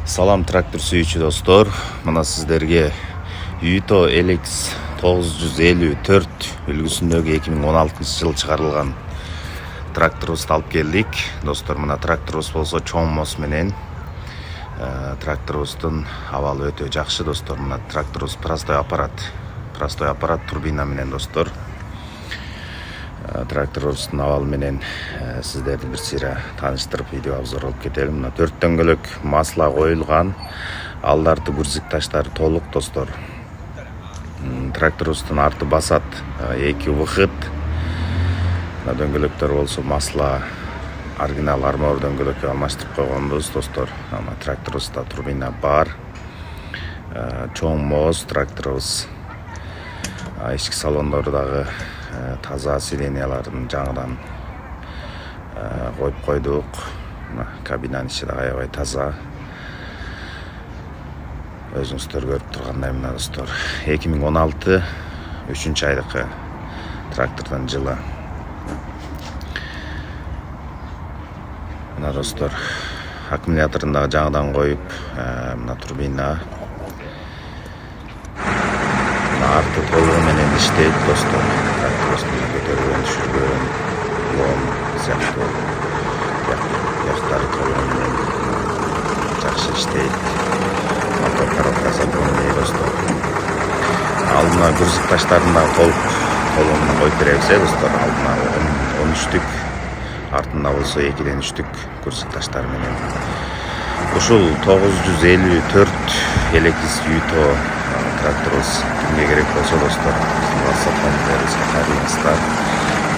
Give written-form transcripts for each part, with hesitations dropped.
Салам трактор сүйүүчү достор. Мына сиздерге Yuto LX 954 үлгүсүндөгү 2016 жыл чыгарылган тракторубузду алып келдик. Достор, мына тракторубуз болсо чоң мос менен. Тракторубуздун абалы өтө жакшы, достор. Мына тракторубуз простой аппарат турбина менен, достор. Тракторубуздун абалы менен сиздерди бир сыйра тааныштырып, видео обзор кылып кетелим. Мына 4 дөңгөлөк масла коюлган, алдарты гүрзик таштары толук, достор. Тракторубуздун арты басат, 2 выход. Мына дөңгөлөктөр болсо масла оригинал армор дөңгөлөккө алмаштырып койгонбуз, достор. Мына тракторубузда турбина бар. Чоң моз тракторубуз. Ички салондору дагы таза, сиденьяларын жаңыдан коюп койдук. Кабинанын ичи да аябай таза. Өзүңүздөр көрүп тургандай, мына достор, 2016 3 айдыкы трактордун жылы. Мына достор, аккумуляторун дагы жаңыдан коюп, мына турбина арты толугу менен иштейт, достор. Тракторубуздун көтөргөн, түшүргөн, лом сыяктуу жактары толугу менен жакшы иштейт. Мотор коробкасы болмой, достор. Алдына гүрзик таштарын дагы толугу менен коюп беребиз, достор. Алдына 13түк, артында болсо 2ден 3түк гүрзик таштар менен. Ушул 954 LX Yuto тракторубуз кимге керек болсо, достор, WhatsApp номерибизге кайрылыңыздар.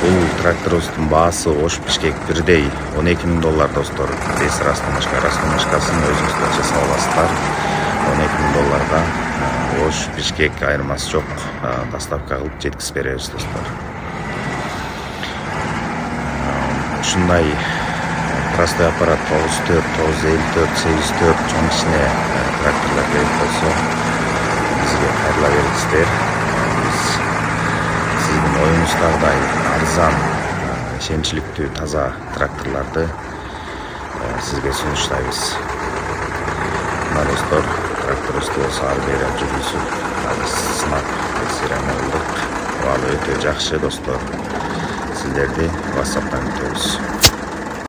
Бул тракторубуздун баасы Ош Бишкек бирдей $12,000, достор. Вес расстановкасын өзүңүздөр жасап аласыздар. $12,000 Ош Бишкек айырмасы жок, доставка кылып жеткизип беребиз, достор. Ушундай простой аппарат 94, 954, 84 чоң ичине тракторлор керек болсо бизге кайрыла бериңиздер. Биз сиздин оюңуздагыдай арзан, ишеничиликтүү, таза тракторлорду сизге сунуштайбыз. Мына достор, тракторубузду болсо ары бери жүргүзүп, сынап текшере алдык. Абалы өтө жакшы, достор. Сиздерди WhatsApp'тан күтөбүз.